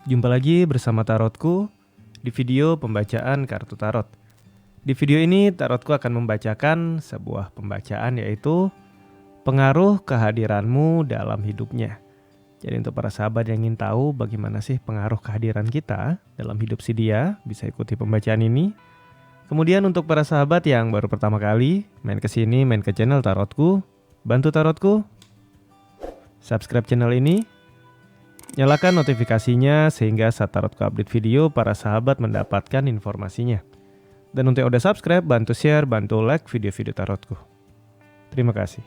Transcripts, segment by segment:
Jumpa lagi bersama Tarotku di video pembacaan kartu tarot. Di video ini Tarotku akan membacakan sebuah pembacaan, yaitu pengaruh kehadiranmu dalam hidupnya. Jadi untuk para sahabat yang ingin tahu bagaimana sih pengaruh kehadiran kita dalam hidup si dia, bisa ikuti pembacaan ini. Kemudian untuk para sahabat yang baru pertama kali main ke sini, main ke channel Tarotku, bantu Tarotku subscribe channel ini, nyalakan notifikasinya sehingga saat Tarotku update video, para sahabat mendapatkan informasinya. Dan untuk yang udah subscribe, bantu share, bantu like video-video Tarotku. Terima kasih.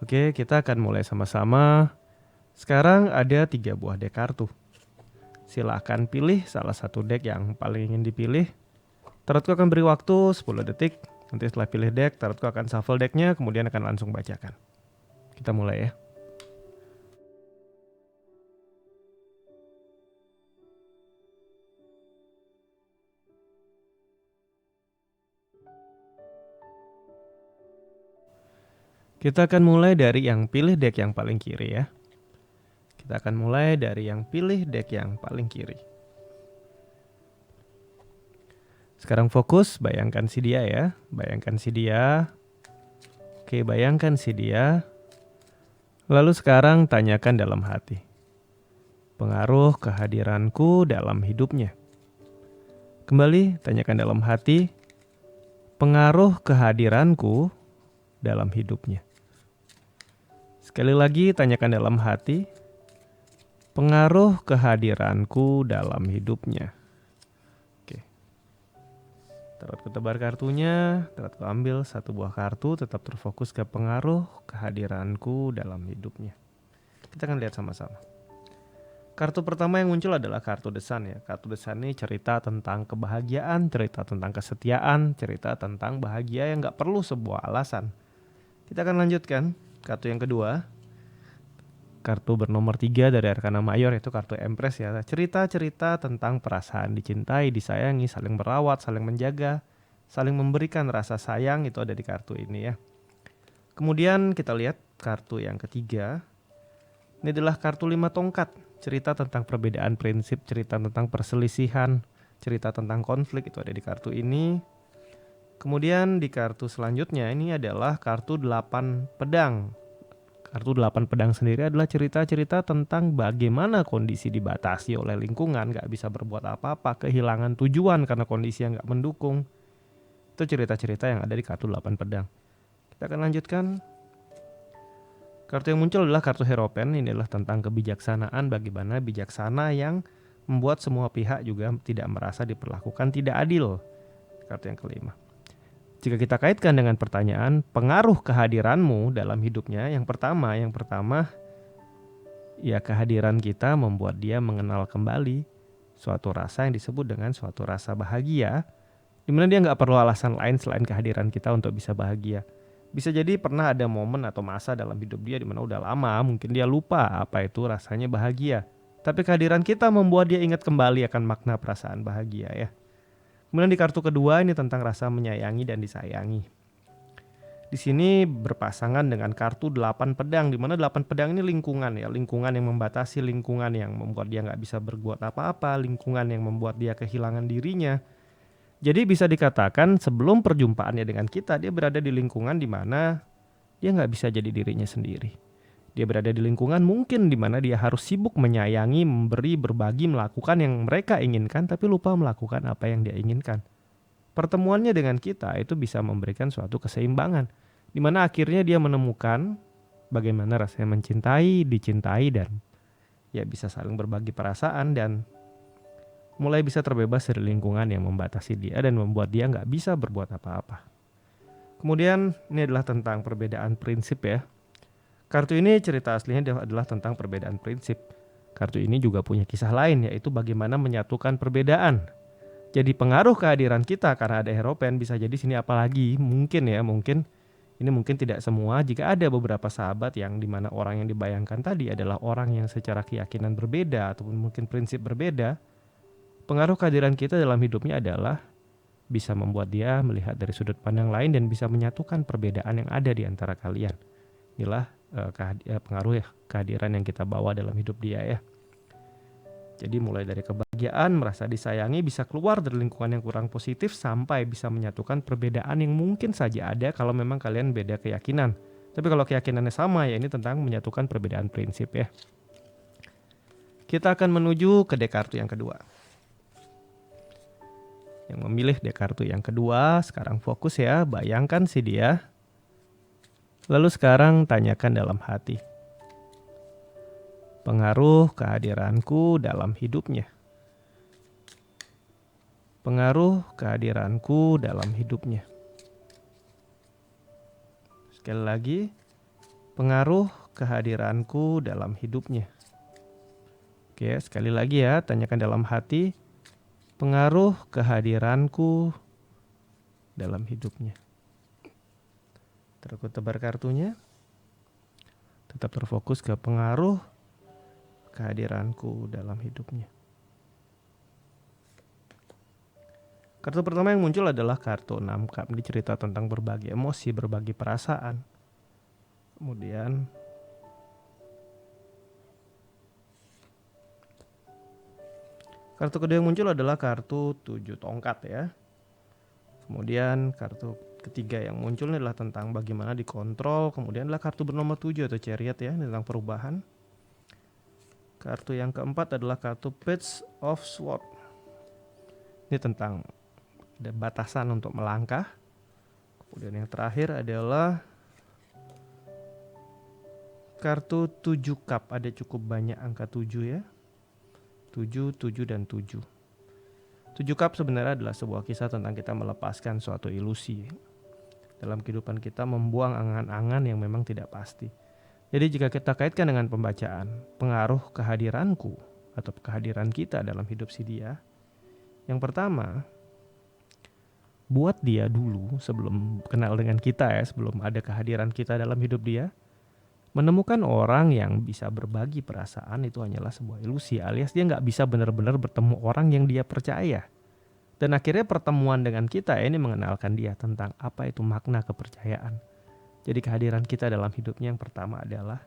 Oke, kita akan mulai sama-sama. Sekarang ada 3 buah deck kartu. Silahkan pilih salah satu deck yang paling ingin dipilih. Tarotku akan beri waktu 10 detik. Nanti setelah pilih deck, Tarotku akan shuffle decknya, kemudian akan langsung bacakan. Kita mulai ya. Kita akan mulai dari yang pilih deck yang paling kiri ya. Kita akan mulai dari yang pilih deck yang paling kiri. Sekarang fokus, bayangkan si dia ya. Bayangkan si dia. Oke, bayangkan si dia. Lalu sekarang tanyakan dalam hati. Pengaruh kehadiranku dalam hidupnya. Kembali tanyakan dalam hati. Pengaruh kehadiranku dalam hidupnya. Sekali lagi tanyakan dalam hati. Pengaruh kehadiranku dalam hidupnya. Oke. Tarotku tebar kartunya, Tarotku ambil satu buah kartu, tetap terfokus ke pengaruh kehadiranku dalam hidupnya. Kita akan lihat sama-sama. Kartu pertama yang muncul adalah kartu The Sun ya. Kartu The Sun ini cerita tentang kebahagiaan, cerita tentang kesetiaan, cerita tentang bahagia yang gak perlu sebuah alasan. Kita akan lanjutkan kartu yang kedua. Kartu bernomor 3 dari Arkana Mayor, yaitu kartu Empress ya. Cerita-cerita tentang perasaan dicintai, disayangi, saling merawat, saling menjaga, saling memberikan rasa sayang, itu ada di kartu ini ya. Kemudian kita lihat kartu yang ketiga. Ini adalah kartu 5 tongkat. Cerita tentang perbedaan prinsip, cerita tentang perselisihan, cerita tentang konflik, itu ada di kartu ini. Kemudian di kartu selanjutnya ini adalah kartu 8 pedang. Kartu 8 pedang sendiri adalah cerita-cerita tentang bagaimana kondisi dibatasi oleh lingkungan, gak bisa berbuat apa-apa, kehilangan tujuan karena kondisi yang gak mendukung. Itu cerita-cerita yang ada di kartu 8 pedang. Kita akan lanjutkan. Kartu yang muncul adalah kartu Hierophant. Ini adalah tentang kebijaksanaan, bagaimana bijaksana yang membuat semua pihak juga tidak merasa diperlakukan tidak adil. Kartu yang kelima. Jika kita kaitkan dengan pertanyaan pengaruh kehadiranmu dalam hidupnya, yang pertama ya, kehadiran kita membuat dia mengenal kembali suatu rasa yang disebut dengan suatu rasa bahagia, dimana dia nggak perlu alasan lain selain kehadiran kita untuk bisa bahagia. Bisa jadi pernah ada momen atau masa dalam hidup dia dimana udah lama mungkin dia lupa apa itu rasanya bahagia, tapi kehadiran kita membuat dia ingat kembali akan makna perasaan bahagia ya. Kemudian di kartu kedua ini tentang rasa menyayangi dan disayangi. Di sini berpasangan dengan kartu 8 pedang, di mana 8 pedang ini lingkungan ya, lingkungan yang membatasi, lingkungan yang membuat dia nggak bisa berbuat apa-apa, lingkungan yang membuat dia kehilangan dirinya. Jadi bisa dikatakan sebelum perjumpaannya dengan kita, dia berada di lingkungan di mana dia nggak bisa jadi dirinya sendiri. Dia berada di lingkungan mungkin di mana dia harus sibuk menyayangi, memberi, berbagi, melakukan yang mereka inginkan, tapi lupa melakukan apa yang dia inginkan. Pertemuannya dengan kita itu bisa memberikan suatu keseimbangan, di mana akhirnya dia menemukan bagaimana rasanya mencintai, dicintai, dan ya bisa saling berbagi perasaan dan mulai bisa terbebas dari lingkungan yang membatasi dia dan membuat dia nggak bisa berbuat apa-apa. Kemudian ini adalah tentang perbedaan prinsip ya. Kartu ini cerita aslinya adalah tentang perbedaan prinsip. Kartu ini juga punya kisah lain, yaitu bagaimana menyatukan perbedaan. Jadi pengaruh kehadiran kita karena ada Hierophant bisa jadi sini, apalagi mungkin ini mungkin tidak semua. Jika ada beberapa sahabat yang dimana orang yang dibayangkan tadi adalah orang yang secara keyakinan berbeda ataupun mungkin prinsip berbeda, pengaruh kehadiran kita dalam hidupnya adalah bisa membuat dia melihat dari sudut pandang lain dan bisa menyatukan perbedaan yang ada di antara kalian. Inilah pengaruh kehadiran yang kita bawa dalam hidup dia ya. Jadi mulai dari kebahagiaan, merasa disayangi, bisa keluar dari lingkungan yang kurang positif sampai bisa menyatukan perbedaan yang mungkin saja ada kalau memang kalian beda keyakinan. Tapi kalau keyakinannya sama ya ini tentang menyatukan perbedaan prinsip ya. Kita akan menuju ke dek kartu yang kedua. Yang memilih dek kartu yang kedua, sekarang fokus ya, bayangkan si dia. Lalu sekarang tanyakan dalam hati. Pengaruh kehadiranku dalam hidupnya. Pengaruh kehadiranku dalam hidupnya. Sekali lagi, pengaruh kehadiranku dalam hidupnya. Oke, sekali lagi ya, tanyakan dalam hati. Pengaruh kehadiranku dalam hidupnya. Terus tebar kartunya. Tetap terfokus ke pengaruh kehadiranku dalam hidupnya. Kartu pertama yang muncul adalah kartu 6 cup. Ini cerita tentang berbagi emosi, berbagi perasaan. Kemudian kartu kedua yang muncul adalah kartu 7 tongkat ya. Kemudian kartu ketiga yang muncul adalah tentang bagaimana dikontrol. Kemudian adalah kartu bernomor 7 atau chariot ya, tentang perubahan. Kartu yang keempat adalah kartu Page of Swords. Ini tentang ada batasan untuk melangkah. Kemudian yang terakhir adalah kartu 7 cup. Ada cukup banyak angka 7 ya. 7, 7, dan 7. 7 cup sebenarnya adalah sebuah kisah tentang kita melepaskan suatu ilusi. Dalam kehidupan kita membuang angan-angan yang memang tidak pasti. Jadi jika kita kaitkan dengan pembacaan, pengaruh kehadiranku atau kehadiran kita dalam hidup si dia. Yang pertama, buat dia dulu sebelum kenal dengan kita ya, sebelum ada kehadiran kita dalam hidup dia. Menemukan orang yang bisa berbagi perasaan itu hanyalah sebuah ilusi, alias dia nggak bisa benar-benar bertemu orang yang dia percaya. Dan akhirnya pertemuan dengan kita ini mengenalkan dia tentang apa itu makna kepercayaan. Jadi kehadiran kita dalam hidupnya yang pertama adalah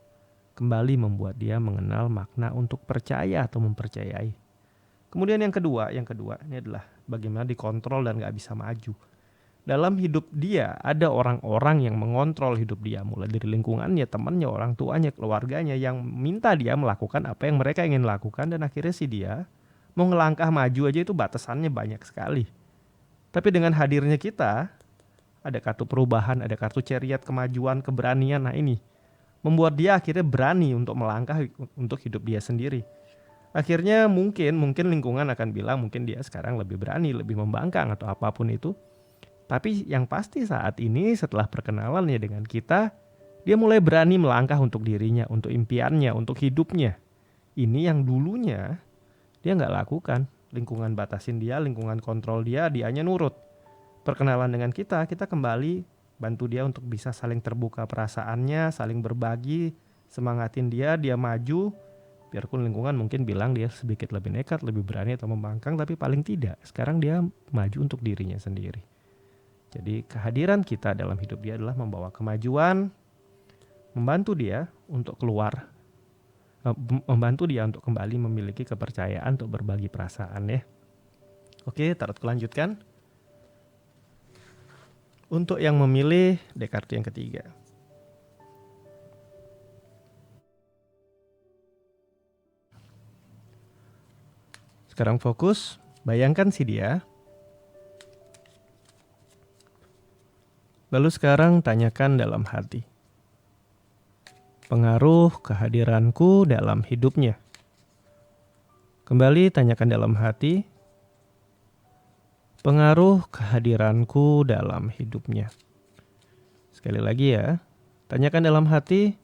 kembali membuat dia mengenal makna untuk percaya atau mempercayai. Kemudian yang kedua ini adalah bagaimana dikontrol dan nggak bisa maju. Dalam hidup dia ada orang-orang yang mengontrol hidup dia, mulai dari lingkungannya, temannya, orang tuanya, keluarganya yang minta dia melakukan apa yang mereka ingin lakukan, dan akhirnya si dia mau ngelangkah maju aja itu batasannya banyak sekali. Tapi dengan hadirnya kita, ada kartu perubahan, ada kartu chariot, kemajuan, keberanian. Nah ini membuat dia akhirnya berani untuk melangkah untuk hidup dia sendiri. Akhirnya mungkin lingkungan akan bilang mungkin dia sekarang lebih berani, lebih membangkang atau apapun itu. Tapi yang pasti saat ini setelah perkenalannya dengan kita, dia mulai berani melangkah untuk dirinya, untuk impiannya, untuk hidupnya. Ini yang dulunya dia nggak lakukan. Lingkungan batasin dia, lingkungan kontrol dia, dianya nurut. Perkenalan dengan kita kembali bantu dia untuk bisa saling terbuka perasaannya, saling berbagi, semangatin dia maju. Biarpun lingkungan mungkin bilang dia sedikit lebih nekat, lebih berani atau membangkang, tapi paling tidak sekarang dia maju untuk dirinya sendiri. Jadi kehadiran kita dalam hidup dia adalah membawa kemajuan, membantu dia untuk keluar, membantu dia untuk kembali memiliki kepercayaan untuk berbagi perasaan ya. Oke, tarot lanjutkan. Untuk yang memilih dek kartu yang ketiga. Sekarang fokus, bayangkan si dia. Lalu sekarang tanyakan dalam hati. Pengaruh kehadiranku dalam hidupnya. Kembali tanyakan dalam hati. Pengaruh kehadiranku dalam hidupnya. Sekali lagi ya. Tanyakan dalam hati.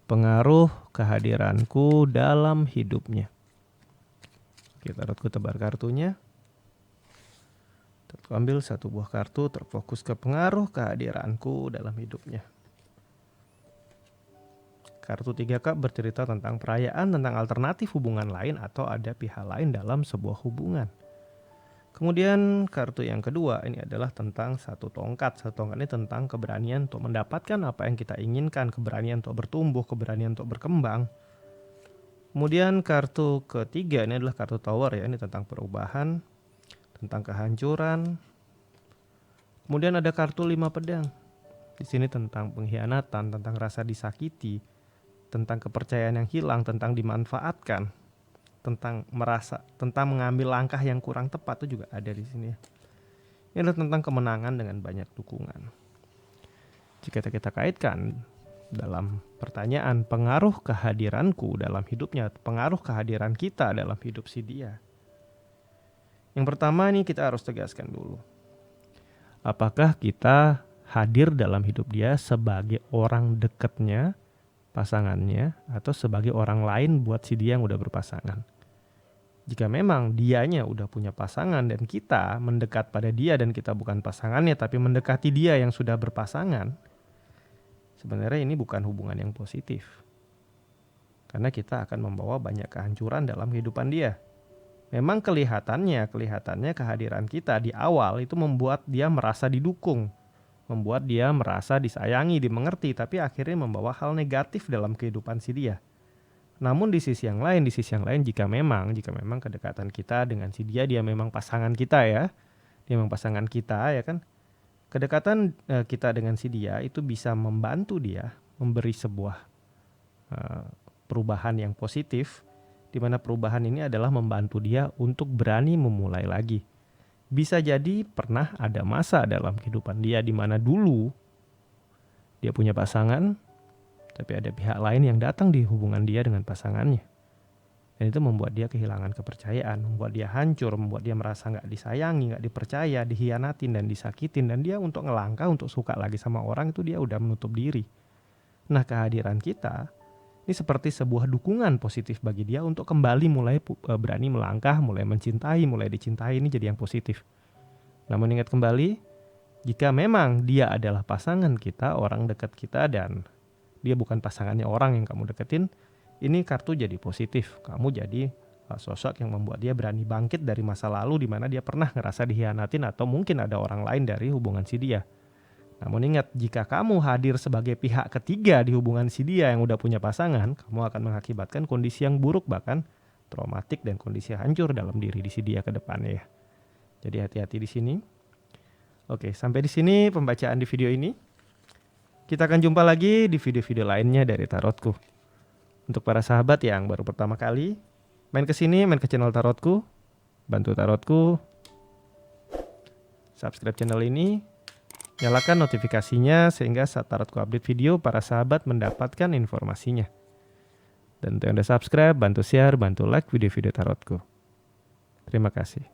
Pengaruh kehadiranku dalam hidupnya. Kita tebar kartunya. Ambil satu buah kartu, terfokus ke pengaruh kehadiranku dalam hidupnya. Kartu 3 cup bercerita tentang perayaan, tentang alternatif hubungan lain atau ada pihak lain dalam sebuah hubungan. Kemudian kartu yang kedua ini adalah tentang satu tongkat. Satu tongkat ini tentang keberanian untuk mendapatkan apa yang kita inginkan, keberanian untuk bertumbuh, keberanian untuk berkembang. Kemudian kartu ketiga ini adalah kartu Tower ya, ini tentang perubahan, tentang kehancuran. Kemudian ada kartu 5 pedang. Di sini tentang pengkhianatan, tentang rasa disakiti, tentang kepercayaan yang hilang, tentang dimanfaatkan, tentang mengambil langkah yang kurang tepat, itu juga ada di sini. Ini adalah tentang kemenangan dengan banyak dukungan. Jika kita kaitkan dalam pertanyaan pengaruh kehadiranku dalam hidupnya, pengaruh kehadiran kita dalam hidup si dia. Yang pertama nih kita harus tegaskan dulu. Apakah kita hadir dalam hidup dia sebagai orang dekatnya, pasangannya, atau sebagai orang lain buat si dia yang udah berpasangan? Jika memang dianya udah punya pasangan dan kita mendekat pada dia dan kita bukan pasangannya tapi mendekati dia yang sudah berpasangan, sebenarnya ini bukan hubungan yang positif. Karena kita akan membawa banyak kehancuran dalam kehidupan dia. Memang kelihatannya kehadiran kita di awal itu membuat dia merasa didukung, membuat dia merasa disayangi, dimengerti, tapi akhirnya membawa hal negatif dalam kehidupan si dia. Namun di sisi yang lain jika memang kedekatan kita dengan si dia memang pasangan kita ya. Dia memang pasangan kita ya kan. Kedekatan kita dengan si dia itu bisa membantu dia memberi sebuah perubahan yang positif, di mana perubahan ini adalah membantu dia untuk berani memulai lagi. Bisa jadi pernah ada masa dalam kehidupan dia di mana dulu dia punya pasangan, tapi ada pihak lain yang datang di hubungan dia dengan pasangannya. Dan itu membuat dia kehilangan kepercayaan, membuat dia hancur, membuat dia merasa gak disayangi, gak dipercaya, dihianatin dan disakitin. Dan dia untuk ngelangkah, untuk suka lagi sama orang itu dia udah menutup diri. Nah kehadiran kita ini seperti sebuah dukungan positif bagi dia untuk kembali mulai berani melangkah, mulai mencintai, mulai dicintai, ini jadi yang positif. Namun ingat kembali, jika memang dia adalah pasangan kita, orang dekat kita dan dia bukan pasangannya orang yang kamu deketin, ini kartu jadi positif. Kamu jadi sosok yang membuat dia berani bangkit dari masa lalu di mana dia pernah ngerasa dihianatin atau mungkin ada orang lain dari hubungan si dia. Namun ingat, jika kamu hadir sebagai pihak ketiga di hubungan si dia yang udah punya pasangan, kamu akan mengakibatkan kondisi yang buruk, bahkan traumatik dan kondisi hancur dalam diri di si dia ke depannya ya. Jadi hati-hati di sini. Oke, sampai di sini pembacaan di video ini. Kita akan jumpa lagi di video-video lainnya dari Tarotku. Untuk para sahabat yang baru pertama kali main ke sini, main ke channel Tarotku, bantu Tarotku subscribe channel ini, nyalakan notifikasinya sehingga saat Tarotku update video para sahabat mendapatkan informasinya. Dan untuk yang udah subscribe, bantu share, bantu like video-video Tarotku. Terima kasih.